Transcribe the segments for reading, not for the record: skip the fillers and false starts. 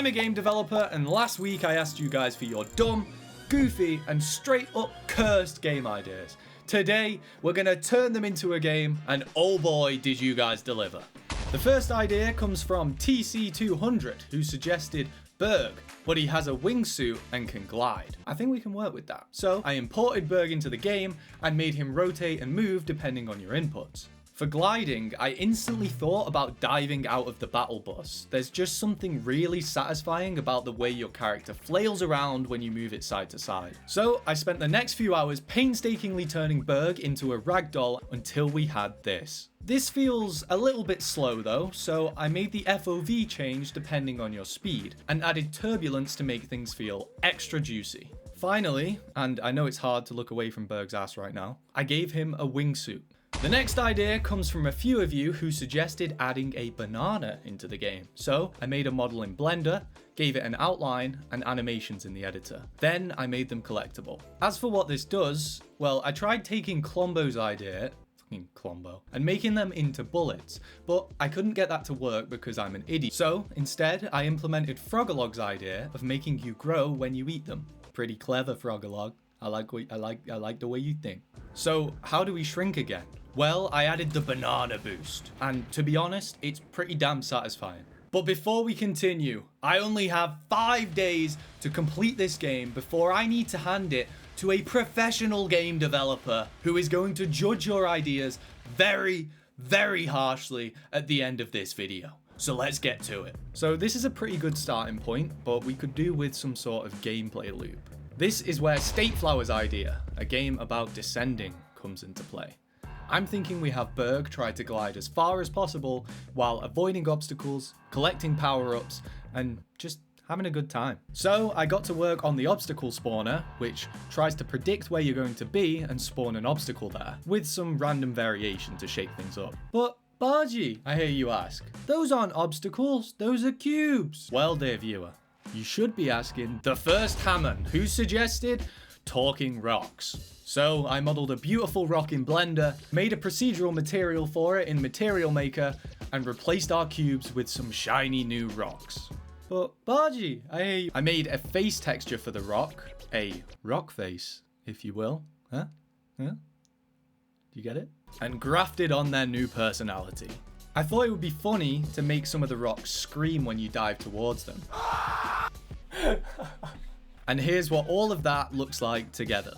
I'm a game developer, and last week I asked you guys for your dumb, goofy, and straight up cursed game ideas. Today, we're gonna turn them into a game, and oh boy, did you guys deliver. The first idea comes from TC200, who suggested Berg, but he has a wingsuit and can glide. I think we can work with that. So I imported Berg into the game and made him rotate and move depending on your inputs. For gliding, I instantly thought about diving out of the battle bus. There's just something really satisfying about the way your character flails around when you move it side to side. So I spent the next few hours painstakingly turning Berg into a ragdoll until we had this. This feels a little bit slow though, so I made the FOV change depending on your speed, and added turbulence to make things feel extra juicy. Finally, and I know it's hard to look away from Berg's ass right now, I gave him a wingsuit. The next idea comes from a few of you who suggested adding a banana into the game. So I made a model in Blender, gave it an outline and animations in the editor. Then I made them collectible. As for what this does, well, I tried taking Clombo's idea, Clombo, and making them into bullets, but I couldn't get that to work because I'm an idiot. So instead, I implemented Frogalog's idea of making you grow when you eat them. Pretty clever, Frogalog. I like the way you think. So how do we shrink again? Well, I added the banana boost, and to be honest, it's pretty damn satisfying. But before we continue, I only have 5 days to complete this game before I need to hand it to a professional game developer who is going to judge your ideas very, very harshly at the end of this video. So let's get to it. So this is a pretty good starting point, but we could do with some sort of gameplay loop. This is where State Flower's idea, a game about descending, comes into play. I'm thinking we have Berg try to glide as far as possible while avoiding obstacles, collecting power-ups, and just having a good time. So I got to work on the obstacle spawner, which tries to predict where you're going to be and spawn an obstacle there, with some random variation to shake things up. But Barji, I hear you ask, those aren't obstacles, those are cubes. Well, dear viewer, you should be asking the first Hammond, who suggested talking rocks. So I modeled a beautiful rock in Blender, made a procedural material for it in Material Maker, and replaced our cubes with some shiny new rocks. But Barji, I made a face texture for the rock, a rock face, if you will. Huh? Do you get it? And grafted on their new personality. I thought it would be funny to make some of the rocks scream when you dive towards them. And here's what all of that looks like together.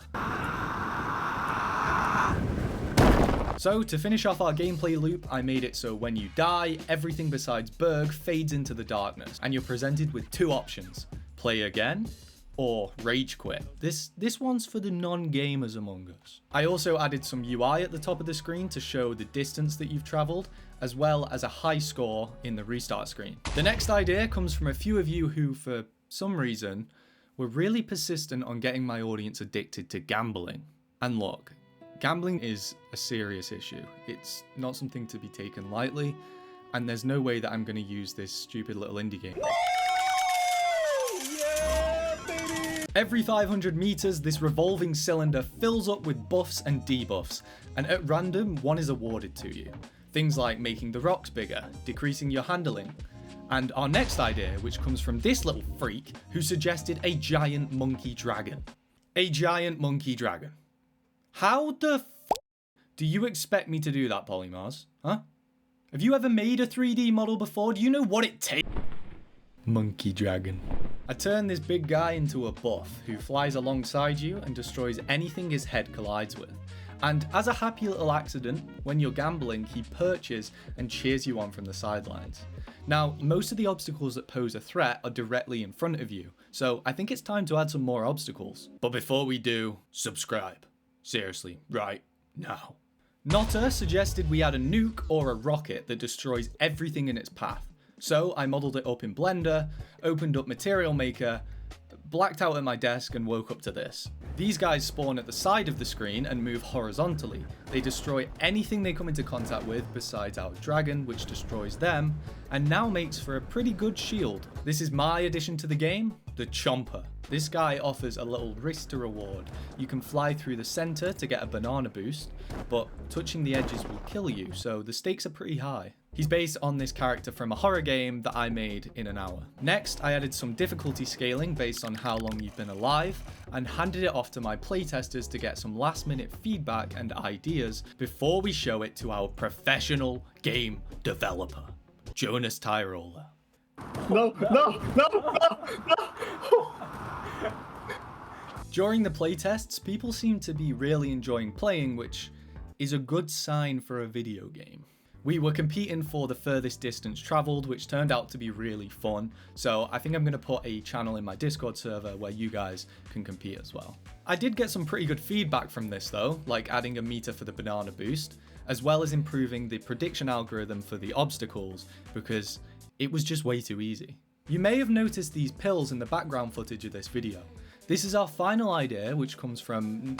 So to finish off our gameplay loop, I made it so when you die, everything besides Berg fades into the darkness, and you're presented with two options: play again or rage quit. This one's for the non-gamers among us. I also added some UI at the top of the screen to show the distance that you've traveled, as well as a high score in the restart screen. The next idea comes from a few of you who, for some reason, were really persistent on getting my audience addicted to gambling. And look, gambling is a serious issue. It's not something to be taken lightly, and there's no way that I'm going to use this stupid little indie game. Yeah, baby! Every 500 meters, this revolving cylinder fills up with buffs and debuffs, and at random, one is awarded to you. Things like making the rocks bigger, decreasing your handling. And our next idea, which comes from this little freak, who suggested a giant monkey dragon. A giant monkey dragon. How the f*** do you expect me to do that, Polymars? Huh? Have you ever made a 3D model before? Do you know what it takes? Monkey dragon. I turned this big guy into a buff who flies alongside you and destroys anything his head collides with. And as a happy little accident, when you're gambling, he perches and cheers you on from the sidelines. Now, most of the obstacles that pose a threat are directly in front of you, so I think it's time to add some more obstacles. But before we do, subscribe. Seriously, right now. Notta suggested we add a nuke or a rocket that destroys everything in its path. So I modeled it up in Blender, opened up Material Maker, blacked out at my desk and woke up to this. These guys spawn at the side of the screen and move horizontally. They destroy anything they come into contact with besides our dragon, which destroys them, and now makes for a pretty good shield. This is my addition to the game, the Chomper. This guy offers a little risk to reward. You can fly through the center to get a banana boost, but touching the edges will kill you, so the stakes are pretty high. He's based on this character from a horror game that I made in an hour. Next, I added some difficulty scaling based on how long you've been alive, and handed it off to my playtesters to get some last minute feedback and ideas before we show it to our professional game developer, Jonas Tyroller. No. During the playtests, people seem to be really enjoying playing, which is a good sign for a video game. We were competing for the furthest distance traveled, which turned out to be really fun. So I think I'm going to put a channel in my Discord server where you guys can compete as well. I did get some pretty good feedback from this though, like adding a meter for the banana boost, as well as improving the prediction algorithm for the obstacles, because it was just way too easy. You may have noticed these pills in the background footage of this video. This is our final idea, which comes from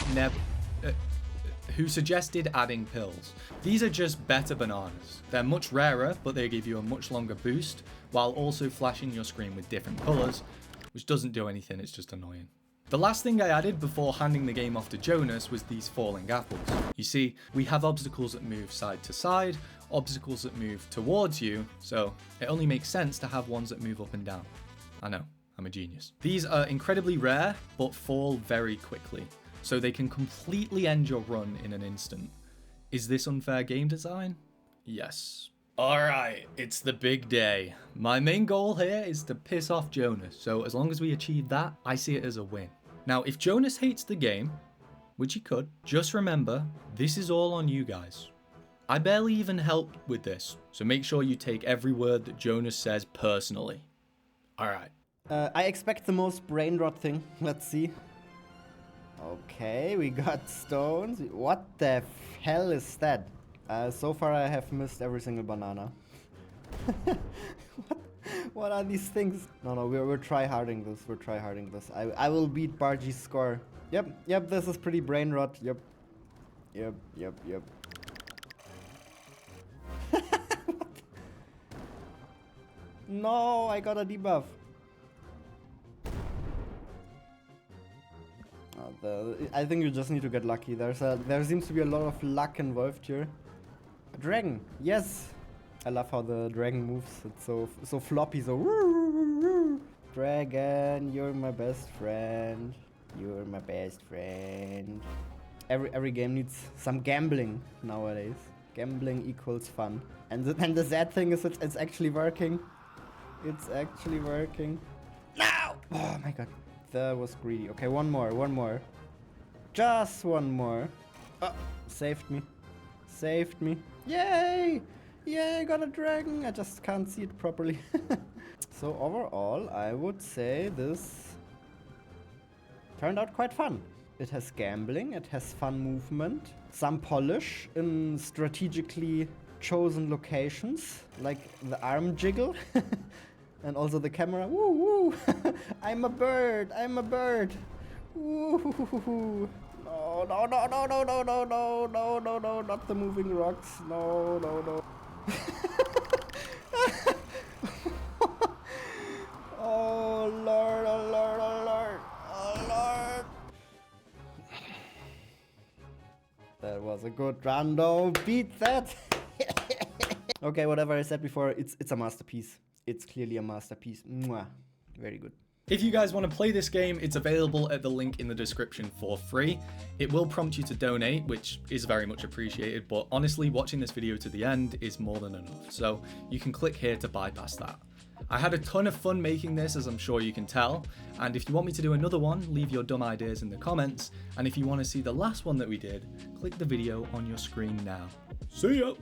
who suggested adding pills. These are just better bananas. They're much rarer, but they give you a much longer boost, while also flashing your screen with different colours, which doesn't do anything, it's just annoying. The last thing I added before handing the game off to Jonas was these falling apples. You see, we have obstacles that move side to side, obstacles that move towards you, so it only makes sense to have ones that move up and down. I know, I'm a genius. These are incredibly rare, but fall very quickly, so they can completely end your run in an instant. Is this unfair game design? Yes. Alright, it's the big day. My main goal here is to piss off Jonas, so as long as we achieve that, I see it as a win. Now, if Jonas hates the game, which he could, just remember, this is all on you guys. I barely even helped with this, so make sure you take every word that Jonas says personally. Alright. I expect the most brain rot thing. Let's see. Okay, we got stones. What the hell is that? So far I have missed every single banana. What are these things? No, we're try-harding this. We're try-harding this. I will beat Barji's score. Yep, this is pretty brain rot. Yep. No, I got a debuff. I think you just need to get lucky. There seems to be a lot of luck involved here. A dragon, yes. I love how the dragon moves. It's so floppy, so. Dragon, you're my best friend. You're my best friend. Every game needs some gambling nowadays. Gambling equals fun. And the sad thing is it's actually working. It's actually working. No! Oh my god. That was greedy. Okay, one more. Just one more. Saved me. Yay! Yay, got a dragon. I just can't see it properly. So overall, I would say this turned out quite fun. It has gambling, it has fun movement, some polish in strategically chosen locations, like the arm jiggle. And also the camera. Woo woo! I'm a bird. Woo! No, not the moving rocks. No. Oh Lord. That was a good run, though. Beat that. Okay, whatever I said before, it's a masterpiece. It's clearly a masterpiece. Mwah. Very good. If you guys want to play this game, it's available at the link in the description for free. It will prompt you to donate, which is very much appreciated, but honestly, watching this video to the end is more than enough, so you can click here to bypass that. I had a ton of fun making this, as I'm sure you can tell, and if you want me to do another one, leave your dumb ideas in the comments, and if you want to see the last one that we did, click the video on your screen now. See ya!